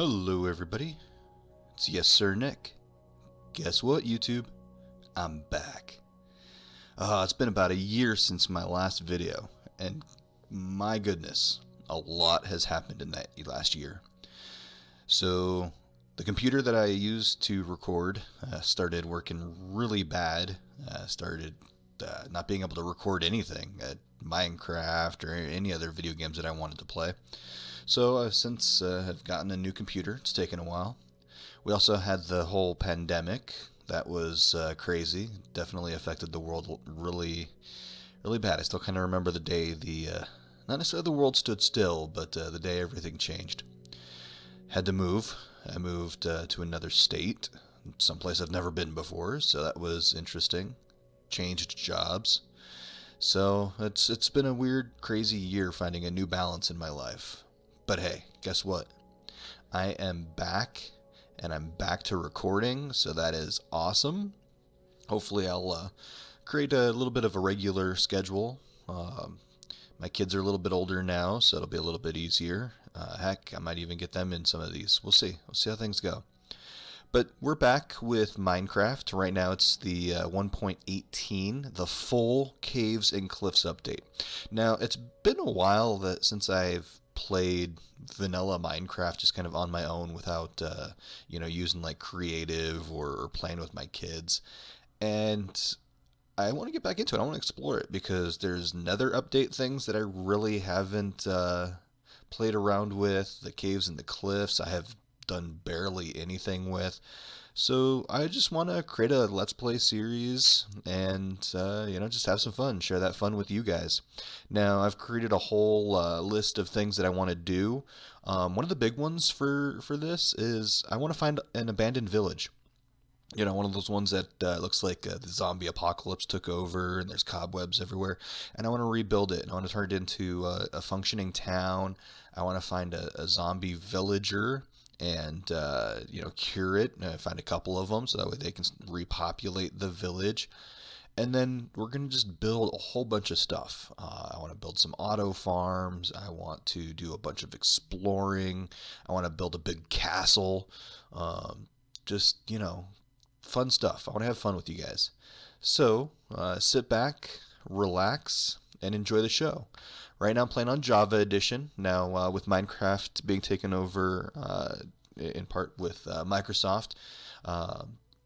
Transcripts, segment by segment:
Hello everybody, it's Yes Sir Nick. Guess what, YouTube? I'm back. It's been about a year since my last video, and my goodness, a lot has happened in that last year. So, the computer that I used to record started working really bad, started not being able to record anything, Minecraft or any other video games that I wanted to play. So since I've gotten a new computer, it's taken a while. We also had the whole pandemic. That was crazy. Definitely affected the world really, really bad. I still kind of remember the day not necessarily the world stood still, but the day everything changed. Had to move. I moved to another state, someplace I've never been before, so that was interesting. Changed jobs. So it's been a weird, crazy year finding a new balance in my life. But hey, guess what? I am back, and I'm back to recording, so that is awesome. Hopefully I'll create a little bit of a regular schedule. My kids are a little bit older now, so it'll be a little bit easier. Heck, I might even get them in some of these. We'll see. We'll see how things go. But we're back with Minecraft. Right now it's the 1.18, the full Caves and Cliffs update. Now, it's been a while since I've played vanilla Minecraft just kind of on my own without, using like creative or playing with my kids. And I want to get back into it. I want to explore it because there's nether update things that I really haven't played around with. The caves and the cliffs I have done barely anything with. So I just want to create a Let's Play series and, just have some fun, share that fun with you guys. Now, I've created a whole list of things that I want to do. One of the big ones for this is I want to find an abandoned village. One of those ones that looks like the zombie apocalypse took over and there's cobwebs everywhere. And I want to rebuild it. And I want to turn it into a functioning town. I want to find a zombie villager and cure it, find a couple of them so that way they can repopulate the village. And then we're going to just build a whole bunch of stuff. I want to build some auto farms. I want to do a bunch of exploring. I want to build a big castle. Just fun stuff. I want to have fun with you guys. So sit back, relax, and enjoy the show. Right now I'm playing on Java Edition. Now with Minecraft being taken over in part with Microsoft,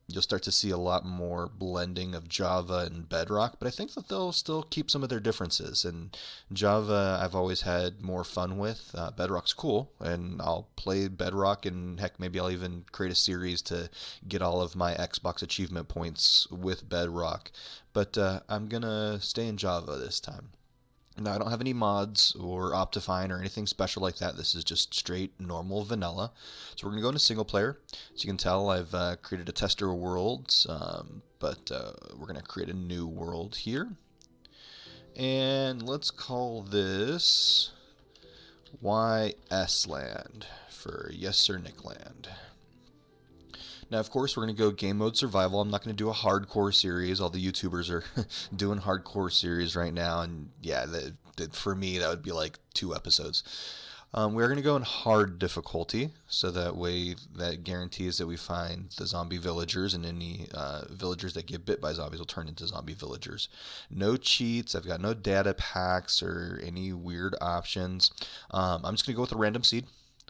you'll start to see a lot more blending of Java and Bedrock, but I think that they'll still keep some of their differences. And Java I've always had more fun with. Bedrock's cool, and I'll play Bedrock, and heck, maybe I'll even create a series to get all of my Xbox achievement points with Bedrock. But I'm going to stay in Java this time. Now, I don't have any mods or Optifine or anything special like that. This is just straight normal vanilla. So we're going to go into single player. As you can tell, I've created a tester world, but we're going to create a new world here. And let's call this YS Land for Yes Sir Nick Land. Now, of course, we're going to go game mode survival. I'm not going to do a hardcore series. All the YouTubers are doing hardcore series right now, and yeah, for me, that would be like 2 episodes. We're going to go in hard difficulty, so that way that guarantees that we find the zombie villagers, and any villagers that get bit by zombies will turn into zombie villagers. No cheats. I've got no data packs or any weird options. I'm just going to go with a random seed.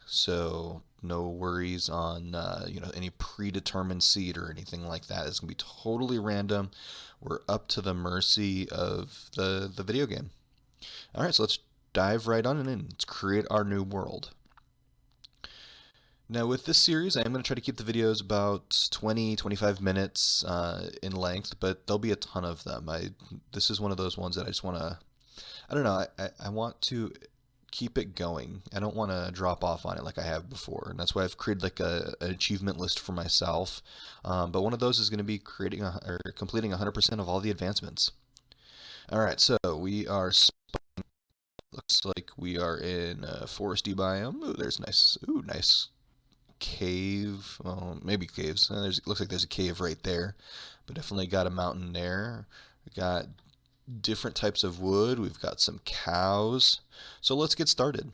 So no worries on any predetermined seed or anything like that. It's gonna be totally random. We're up to the mercy of the video game. All right, so let's dive right on in. Let's create our new world. Now with this series, I am going to try to keep the videos about 20-25 minutes in length, but there'll be a ton of them. This is one of those ones that I just want to, I don't know, I want to keep it going. I don't want to drop off on it like I have before, and that's why I've created like an achievement list for myself. But one of those is going to be completing 100% of all the advancements. All right, so we are. Looks like we are in a foresty biome. Ooh, there's nice. Ooh, nice cave. Well, maybe caves. Looks like there's a cave right there, but definitely got a mountain there. We got different types of wood. We've got some cows. So let's get started.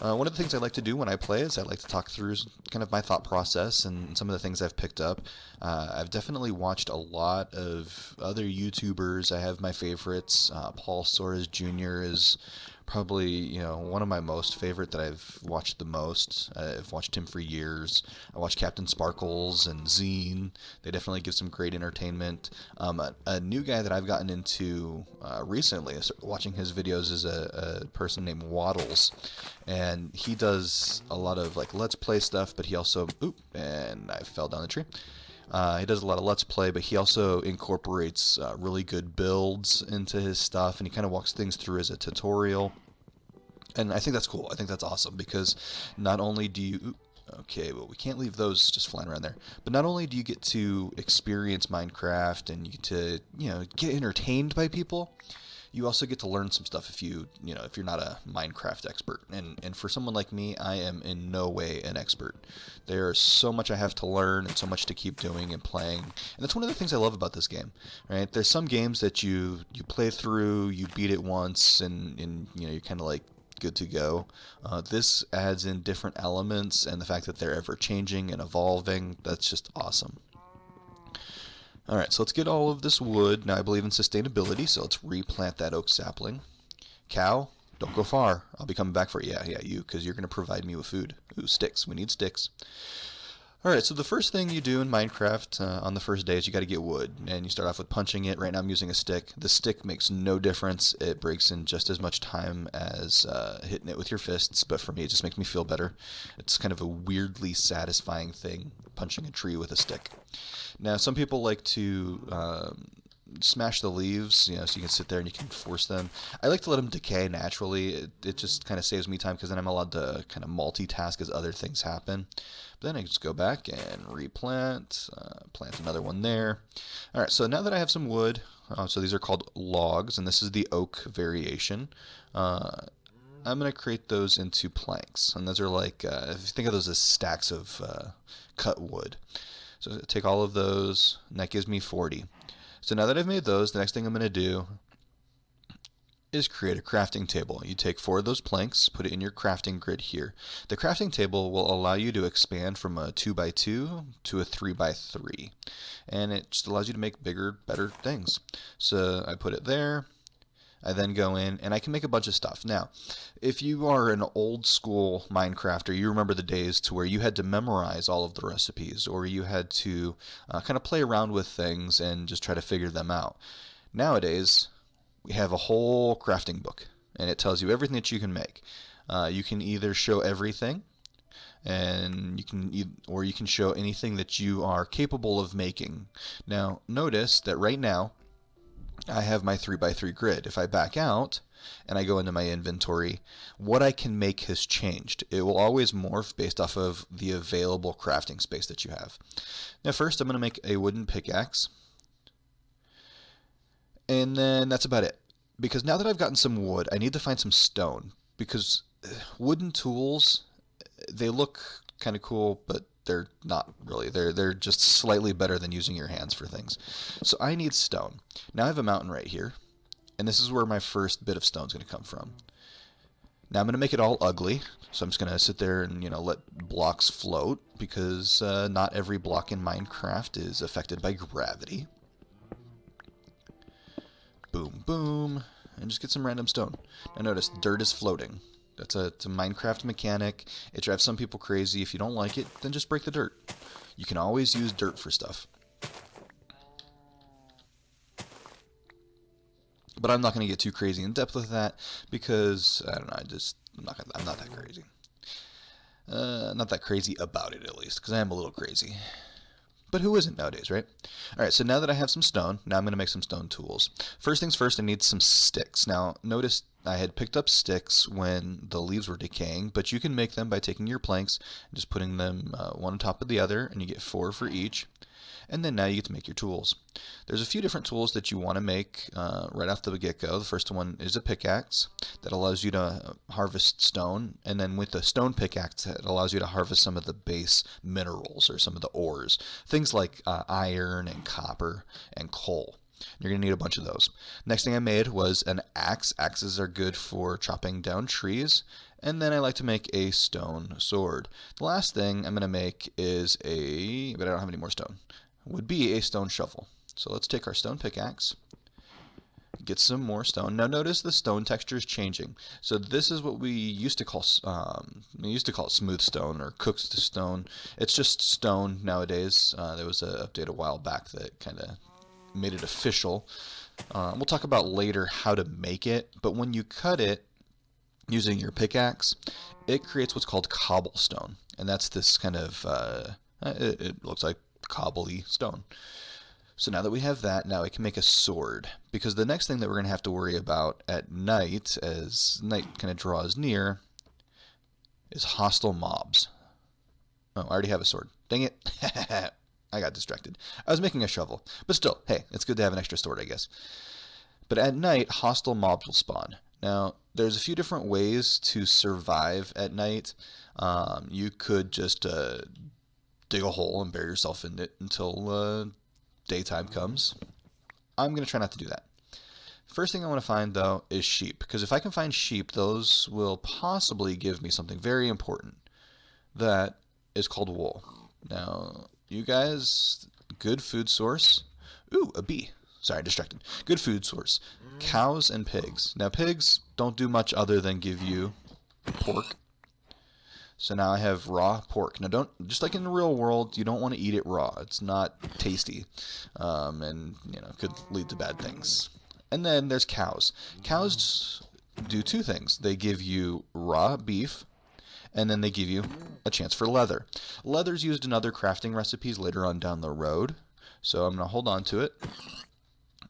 One of the things I like to do when I play is I like to talk through kind of my thought process and some of the things I've picked up. I've definitely watched a lot of other YouTubers. I have my favorites. Paul Soares Jr. is probably one of my most favorite that I've watched the most. I've watched him for years. I watch Captain Sparkles and Zine. They definitely give some great entertainment. A new guy that I've gotten into recently, watching his videos, is a person named Waddles, and he does a lot of like Let's Play stuff, but he also and I fell down the tree. He does a lot of Let's Play, but he also incorporates really good builds into his stuff, and he kind of walks things through as a tutorial. And I think that's cool. I think that's awesome because not only do you... Okay, well, we can't leave those just flying around there. But not only do you get to experience Minecraft and you get to, get entertained by people, you also get to learn some stuff if if you're not a Minecraft expert. And for someone like me, I am in no way an expert. There's so much I have to learn and so much to keep doing and playing. And that's one of the things I love about this game, right? There's some games that you play through, you beat it once, and you're kind of like good to go. This adds in different elements, and the fact that they're ever changing and evolving, that's just awesome. Alright, so let's get all of this wood. Now I believe in sustainability, so let's replant that oak sapling. Cow, don't go far. I'll be coming back for you. Yeah, you, because you're going to provide me with food. Ooh, sticks. We need sticks. Alright, so the first thing you do in Minecraft on the first day is you got to get wood, and you start off with punching it. Right now I'm using a stick. The stick makes no difference. It breaks in just as much time as hitting it with your fists, but for me it just makes me feel better. It's kind of a weirdly satisfying thing, punching a tree with a stick. Now some people like to smash the leaves, so you can sit there and you can force them. I like to let them decay naturally. It just kind of saves me time because then I'm allowed to kind of multitask as other things happen. But then I just go back and replant, plant another one there. Alright, so now that I have some wood, so these are called logs, and this is the oak variation. I'm going to create those into planks, and those are like, if you think of those as stacks of cut wood. So take all of those, and that gives me 40. So now that I've made those, the next thing I'm going to do is create a crafting table. You take 4 of those planks, put it in your crafting grid here. The crafting table will allow you to expand from a 2x2 to a 3x3, and it just allows you to make bigger, better things. So I put it there. I then go in and I can make a bunch of stuff. Now, if you are an old school Minecrafter, you remember the days to where you had to memorize all of the recipes, or you had to kind of play around with things and just try to figure them out. Nowadays, we have a whole crafting book, and it tells you everything that you can make. You can either show everything, and or you can show anything that you are capable of making. Now, notice that right now, I have my 3x3 grid. If I back out and I go into my inventory, what I can make has changed. It will always morph based off of the available crafting space that you have. Now first I'm going to make a wooden pickaxe, and then that's about it. Because now that I've gotten some wood, I need to find some stone, because wooden tools, they look kind of cool, but they're not really. They're just slightly better than using your hands for things. So I need stone. Now I have a mountain right here, and this is where my first bit of stone is going to come from. Now I'm going to make it all ugly, so I'm just going to sit there and let blocks float, because not every block in Minecraft is affected by gravity. Boom, boom, and just get some random stone. Now notice, dirt is floating. It's a Minecraft mechanic. It drives some people crazy. If you don't like it, then just break the dirt. You can always use dirt for stuff. But I'm not going to get too crazy in depth with that, because I don't know. I'm not that crazy. Not that crazy about it, at least, because I am a little crazy. But who isn't nowadays, right? Alright, so now that I have some stone, now I'm going to make some stone tools. First things first, I need some sticks. Now, notice I had picked up sticks when the leaves were decaying, but you can make them by taking your planks and just putting them one on top of the other, and you get 4 for each. And then now you get to make your tools. There's a few different tools that you want to make right off the get-go. The first one is a pickaxe that allows you to harvest stone, and then with the stone pickaxe it allows you to harvest some of the base minerals or some of the ores, things like iron and copper and coal. You're going to need a bunch of those. Next thing I made was an axe. Axes are good for chopping down trees. And then I like to make a stone sword. The last thing I'm going to make is but I don't have any more stone, would be a stone shovel. So let's take our stone pickaxe, get some more stone. Now notice the stone texture is changing. So this is what we used to call smooth stone or cooked stone. It's just stone nowadays. There was an update a while back that kind of made it official. We'll talk about later how to make it, but when you cut it using your pickaxe, it creates what's called cobblestone, and that's this kind of it looks like cobbly stone. So now that we have that, now I can make a sword, because the next thing that we're going to have to worry about at night, as night kind of draws near, is hostile mobs. Oh, I already have a sword. Dang it. I got distracted. I was making a shovel. But still, hey, it's good to have an extra sword, I guess. But at night, hostile mobs will spawn. Now, there's a few different ways to survive at night. You could just dig a hole and bury yourself in it until daytime comes. I'm going to try not to do that. First thing I want to find, though, is sheep. Because if I can find sheep, those will possibly give me something very important. That is called wool. Now, you guys, good food source. Ooh, a bee. Sorry, distracted. Good food source. Cows and pigs. Now, pigs don't do much other than give you pork. So now I have raw pork. Now, just like in the real world, you don't want to eat it raw. It's not tasty, and could lead to bad things. And then there's cows. Cows do two things. They give you raw beef, and then they give you a chance for leather. Leather's used in other crafting recipes later on down the road, so I'm going to hold on to it.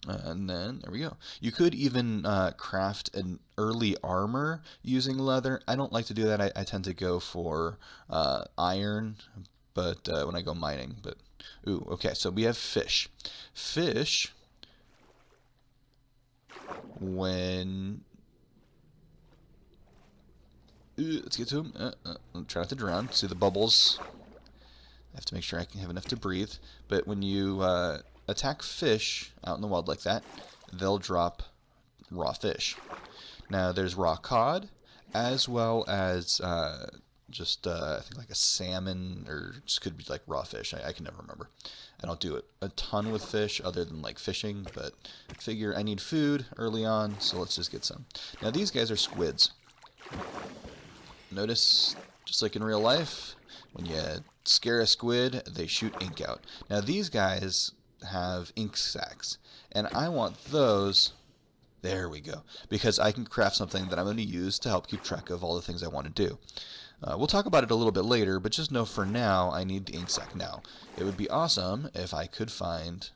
And then, there we go. You could even craft an early armor using leather. I don't like to do that. I tend to go for iron, but when I go mining. But ooh, okay. So we have fish. Fish, when let's get to them. Try not to drown. See the bubbles. I have to make sure I can have enough to breathe. But when you attack fish out in the wild like that, they'll drop raw fish. Now there's raw cod, as well as I think like a salmon, or just could be like raw fish. I can never remember. I don't do it a ton with fish other than like fishing, but figure I need food early on, so let's just get some. Now these guys are squids. Notice, just like in real life, when you scare a squid, they shoot ink out. Now these guys have ink sacs, and I want those. There we go, because I can craft something that I'm going to use to help keep track of all the things I want to do. We'll talk about it a little bit later, but just know for now I need the ink sac now. It would be awesome if I could find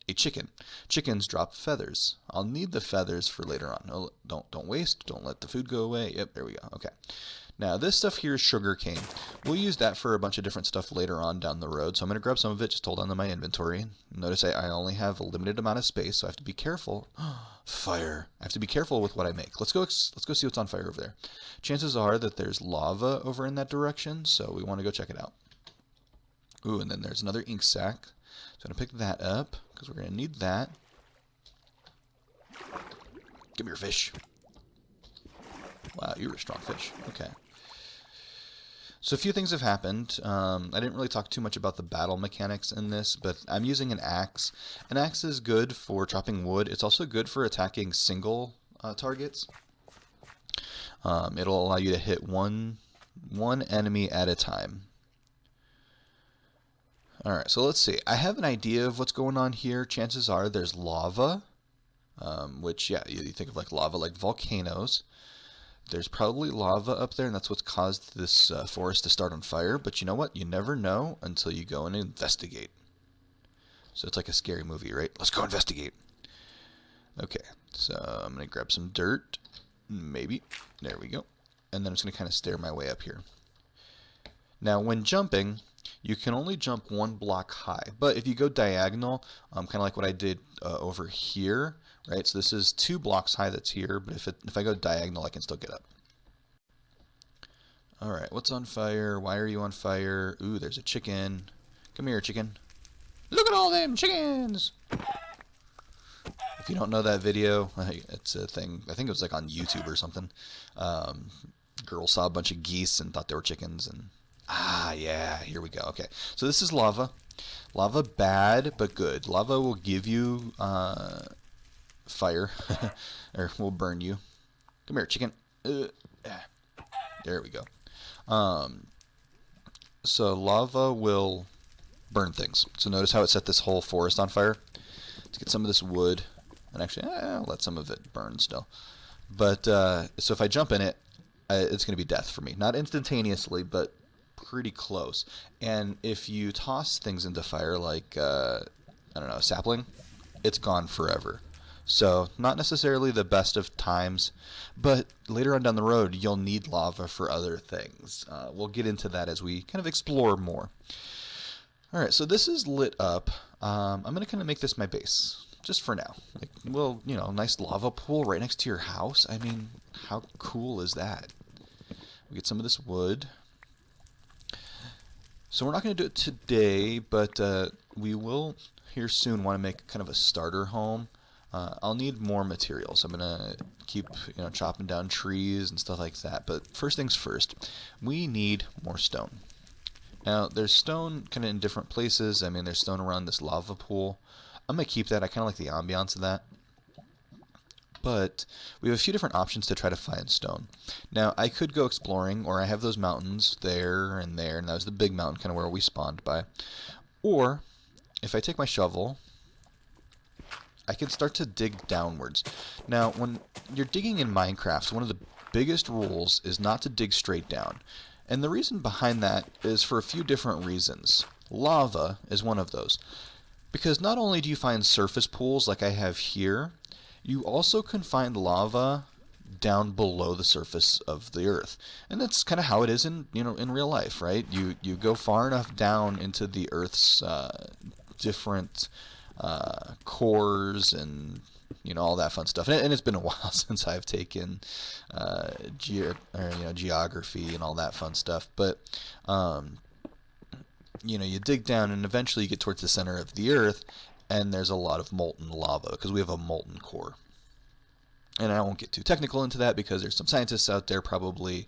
a chicken. Chickens drop feathers. I'll need the feathers for later on. No, don't waste. Don't let the food go away. Yep, there we go. Okay. Now, this stuff here is sugar cane. We'll use that for a bunch of different stuff later on down the road, so I'm going to grab some of it, just hold on to my inventory. Notice I only have a limited amount of space, so I have to be careful. Fire. I have to be careful with what I make. Let's go see what's on fire over there. Chances are that there's lava over in that direction, so we want to go check it out. Ooh, and then there's another ink sac. So I'm going to pick that up, because we're going to need that. Give me your fish. Wow, you're a strong fish. Okay. So a few things have happened. I didn't really talk too much about the battle mechanics in this, but I'm using an axe. An axe is good for chopping wood. It's also good for attacking single targets. It'll allow you to hit one enemy at a time. Alright, so let's see. I have an idea of what's going on here. Chances are there's lava, which, yeah, you think of like lava, like volcanoes. There's probably lava up there, and that's what's caused this forest to start on fire. But you know what? You never know until you go and investigate. So it's like a scary movie, right? Let's go investigate. Okay, so I'm going to grab some dirt. Maybe. There we go. And then I'm just going to kind of stair my way up here. Now, when jumping, you can only jump one block high. But if you go diagonal, kind of like what I did over here, right? So this is 2 blocks high that's here, but if I go diagonal, I can still get up. All right, what's on fire? Why are you on fire? Ooh, there's a chicken. Come here, chicken. Look at all them chickens! If you don't know that video, it's a thing. I think it was like on YouTube or something. Girl saw a bunch of geese and thought they were chickens, and yeah, here we go. Okay, so this is lava. Lava bad but good. Lava will give you fire, or will burn you. Come here, chicken. There we go. So lava will burn things. So notice how it set this whole forest on fire. Let's get some of this wood, and actually, I'll let some of it burn still. But so if I jump in it, it's going to be death for me. Not instantaneously, but pretty close. And if you toss things into fire, like I don't know, a sapling, it's gone forever. So not necessarily the best of times, but later on down the road, you'll need lava for other things. We'll get into that as we kind of explore more. All right, so this is lit up. I'm going to kind of make this my base, just for now. Like, well, you know, nice lava pool right next to your house. I mean, how cool is that? We get some of this wood. So we're not going to do it today, but we will here soon want to make kind of a starter home. I'll need more materials. I'm gonna keep, you know, chopping down trees and stuff like that. But first things first, we need more stone. Now there's stone kind of in different places. I mean, there's stone around this lava pool. I'm gonna keep that. I kind of like the ambiance of that. But we have a few different options to try to find stone. Now I could go exploring, or I have those mountains there, and that was the big mountain, kind of where we spawned by. Or if I take my shovel, I can start to dig downwards. Now, when you're digging in Minecraft, one of the biggest rules is not to dig straight down. And the reason behind that is for a few different reasons. Lava is one of those. Because not only do you find surface pools like I have here, you also can find lava down below the surface of the earth. And that's kind of how it is in, you know, in real life, right? You go far enough down into the earth's different cores and, you know, all that fun stuff. And it's been a while since I've taken geography and all that fun stuff. But you know, you dig down and eventually you get towards the center of the earth, and there's a lot of molten lava because we have a molten core. And I won't get too technical into that because there's some scientists out there probably,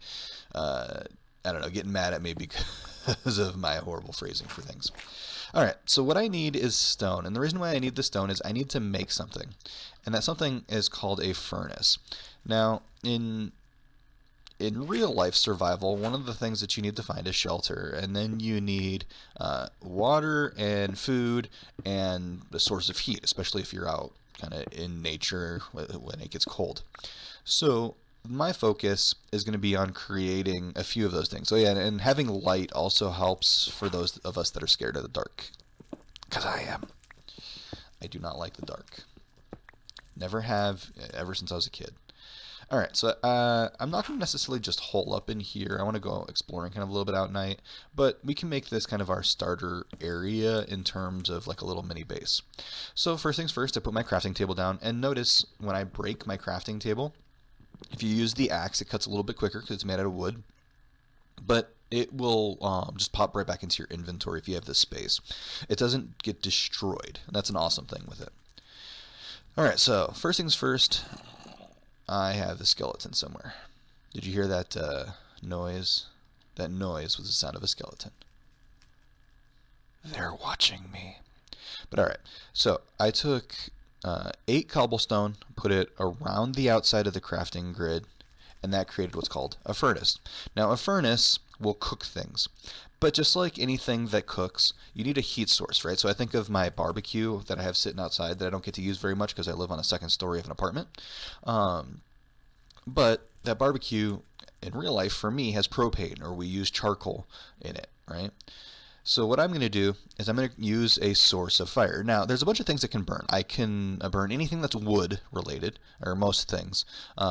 I don't know, getting mad at me because of my horrible phrasing for things. Alright, so what I need is stone, and the reason why I need the stone is I need to make something, and that something is called a furnace. Now, in real life survival, one of the things that you need to find is shelter, and then you need water and food and a source of heat, especially if you're out kind of in nature when it gets cold. So my focus is going to be on creating a few of those things. So yeah, and having light also helps for those of us that are scared of the dark. Because I am. I do not like the dark. Never have, ever since I was a kid. Alright, so I'm not going to necessarily just hole up in here. I want to go exploring kind of a little bit out at night. But we can make this kind of our starter area in terms of like a little mini base. So first things first, I put my crafting table down. And notice when I break my crafting table, if you use the axe, it cuts a little bit quicker because it's made out of wood. But it will just pop right back into your inventory if you have this space. It doesn't get destroyed. And that's an awesome thing with it. Alright, so first things first, I have the skeleton somewhere. Did you hear that noise? That noise was the sound of a skeleton. They're watching me. But alright, so I took 8 cobblestone, put it around the outside of the crafting grid, and that created what's called a furnace. Now a furnace will cook things, but just like anything that cooks, you need a heat source, right? So I think of my barbecue that I have sitting outside that I don't get to use very much because I live on a second story of an apartment. But that barbecue in real life for me has propane, or we use charcoal in it, right? So what I'm going to do is I'm going to use a source of fire. Now, there's a bunch of things that can burn. I can burn anything that's wood related, or most things.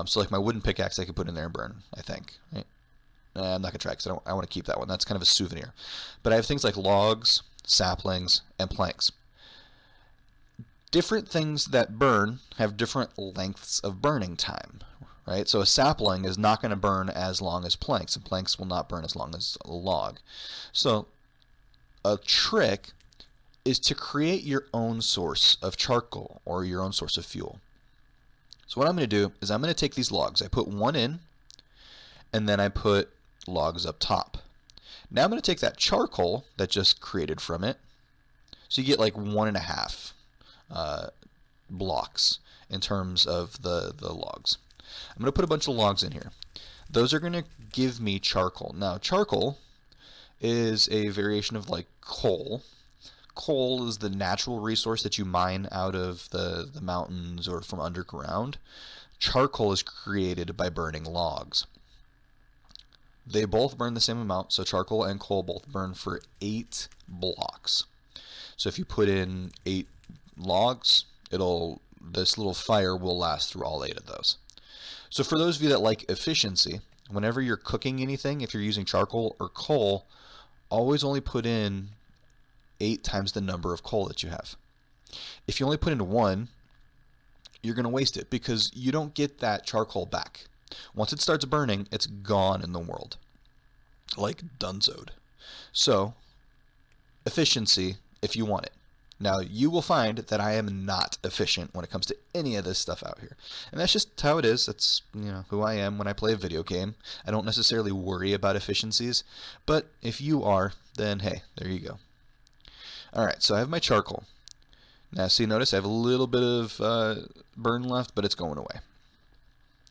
So like my wooden pickaxe I can put in there and burn, I think. Right? I'm not going to try because I want to keep that one. That's kind of a souvenir. But I have things like logs, saplings, and planks. Different things that burn have different lengths of burning time. Right? So a sapling is not going to burn as long as planks, and planks will not burn as long as a log. So a trick is to create your own source of charcoal or your own source of fuel. So what I'm going to do is I'm going to take these logs. I put one in, and then I put logs up top. Now I'm going to take that charcoal that just created from it. So you get like 1.5 blocks in terms of the logs. I'm going to put a bunch of logs in here. Those are going to give me charcoal. Now charcoal is a variation of like coal. Coal is the natural resource that you mine out of the mountains or from underground. Charcoal is created by burning logs. They both burn the same amount, so charcoal and coal both burn for 8 blocks. So if you put in 8 logs, this little fire will last through all 8 of those. So for those of you that like efficiency, whenever you're cooking anything, if you're using charcoal or coal, always only put in 8 times the number of coal that you have. If you only put in 1, you're going to waste it because you don't get that charcoal back. Once it starts burning, it's gone in the world. Like dunzoed. So, efficiency if you want it. Now, you will find that I am not efficient when it comes to any of this stuff out here. And that's just how it is. That's, who I am when I play a video game. I don't necessarily worry about efficiencies. But if you are, then hey, there you go. Alright, so I have my charcoal. Now, see, notice I have a little bit of burn left, but it's going away.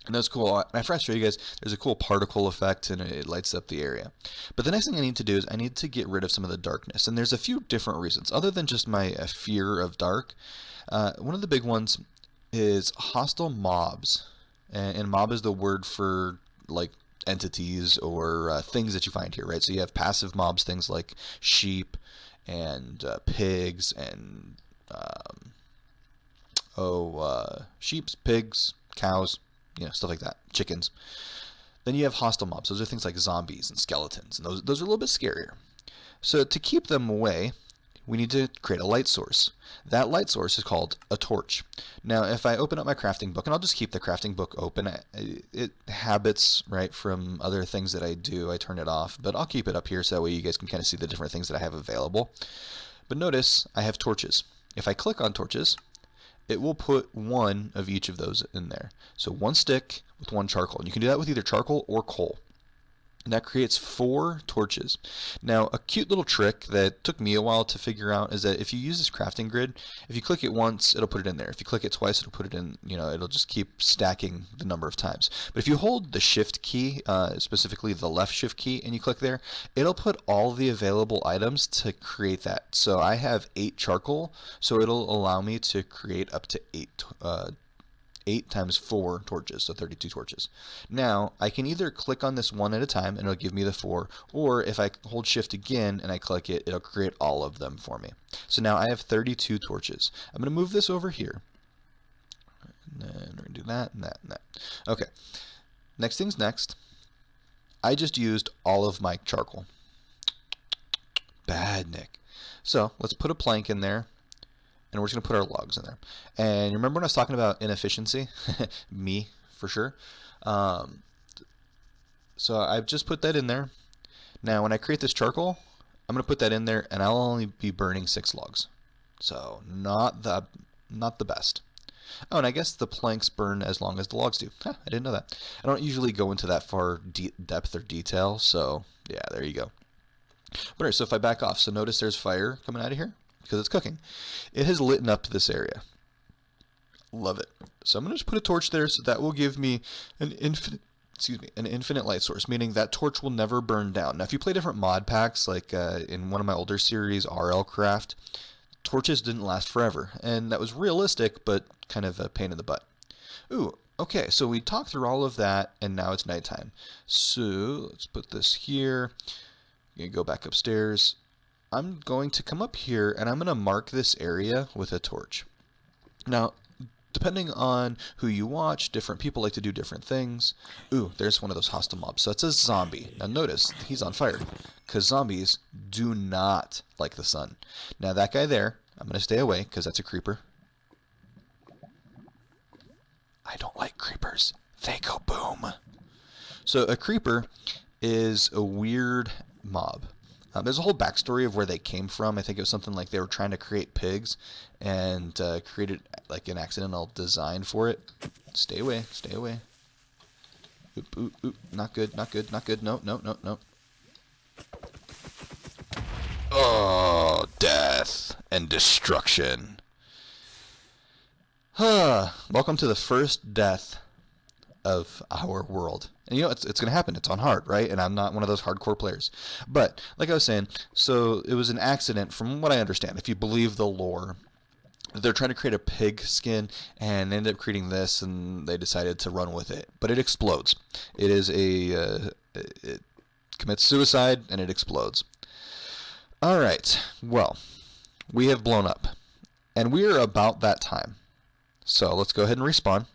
And that's cool. I forgot to show you guys, there's a cool particle effect and it lights up the area. But the next thing I need to do is I need to get rid of some of the darkness. And there's a few different reasons. Other than just my fear of dark, one of the big ones is hostile mobs. And mob is the word for like entities or things that you find here, right? So you have passive mobs, things like sheep and pigs and sheep, pigs, cows, stuff like that, chickens. Then you have hostile mobs. Those are things like zombies and skeletons, and those are a little bit scarier. So to keep them away, we need to create a light source. That light source is called a torch. Now, if I open up my crafting book, and I'll just keep the crafting book open, it habits, right, from other things that I do, I turn it off, but I'll keep it up here so that way you guys can kind of see the different things that I have available. But notice I have torches. If I click on torches, it will put 1 of each of those in there. So 1 stick with 1 charcoal. And you can do that with either charcoal or coal. And that creates 4 torches. Now, a cute little trick that took me a while to figure out is that if you use this crafting grid, if you click it once, it'll put it in there. If you click it twice, it'll put it in, it'll just keep stacking the number of times. But if you hold the shift key, specifically the left shift key, and you click there, it'll put all the available items to create that. So I have 8 charcoal, so it'll allow me to create up to 8 times 4 torches, so 32 torches. Now, I can either click on this one at a time and it'll give me the 4, or if I hold shift again and I click it, it'll create all of them for me. So now I have 32 torches. I'm going to move this over here. And then we're going to do that and that and that. Okay. Next thing's next. I just used all of my charcoal. Bad, Nick. So let's put a plank in there. And we're just going to put our logs in there. And remember when I was talking about inefficiency? Me, for sure. So I've just put that in there. Now when I create this charcoal, I'm going to put that in there, and I'll only be burning 6 logs. So not the best. Oh, and I guess the planks burn as long as the logs do. Huh, I didn't know that. I don't usually go into that far depth or detail, so yeah, there you go. But alright, so if I back off, so notice there's fire coming out of here because it's cooking. It has lit up this area. Love it. So I'm going to just put a torch there, so that will give me an infinite light source, meaning that torch will never burn down. Now, if you play different mod packs, like in one of my older series, RL Craft, torches didn't last forever, and that was realistic, but kind of a pain in the butt. Ooh, okay, so we talked through all of that, and now it's nighttime. So let's put this here. I'm going to go back upstairs. I'm going to come up here, and I'm going to mark this area with a torch. Now, depending on who you watch, different people like to do different things. Ooh, there's one of those hostile mobs. So it's a zombie. Now notice, he's on fire, because zombies do not like the sun. Now that guy there, I'm going to stay away, because that's a creeper. I don't like creepers. They go boom. So a creeper is a weird mob. There's a whole backstory of where they came from. I think it was something like they were trying to create pigs and created like an accidental design for it. Stay away, stay away. Oop, oop, oop. Not good, not good, not good. No, no, no, no. Oh, death and destruction. Welcome to the first death of our world. And you know, it's going to happen. It's on hard, right? And I'm not one of those hardcore players. But, like I was saying, so it was an accident from what I understand. If you believe the lore, they're trying to create a pig skin and ended up creating this, and they decided to run with it. But it explodes. It is it commits suicide, and it explodes. Alright, well, we have blown up. And we are about that time. So let's go ahead and respawn.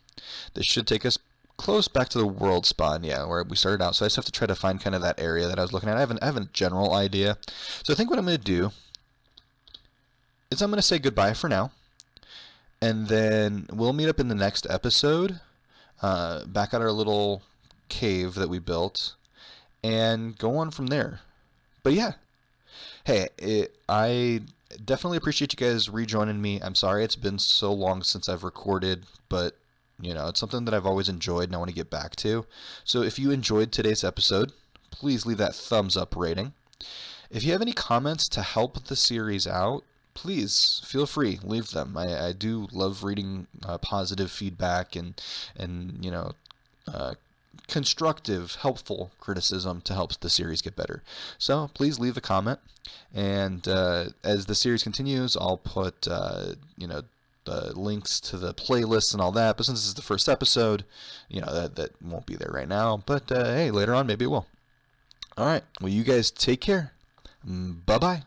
This should take us close back to the world spawn, yeah, where we started out. So I just have to try to find kind of that area that I was looking at. I have a general idea. So I think what I'm going to do is I'm going to say goodbye for now. And then we'll meet up in the next episode, back at our little cave that we built, and go on from there. But yeah, hey, I definitely appreciate you guys rejoining me. I'm sorry it's been so long since I've recorded, but you know, it's something that I've always enjoyed and I want to get back to. So if you enjoyed today's episode, please leave that thumbs up rating. If you have any comments to help the series out, please feel free, leave them. I do love reading positive feedback and you know, constructive, helpful criticism to help the series get better. So please leave a comment, and as the series continues, I'll put you know, the links to the playlists and all that. But since this is the first episode, you know, that won't be there right now. But hey, later on maybe it will. All right. Well, you guys take care. Bye bye.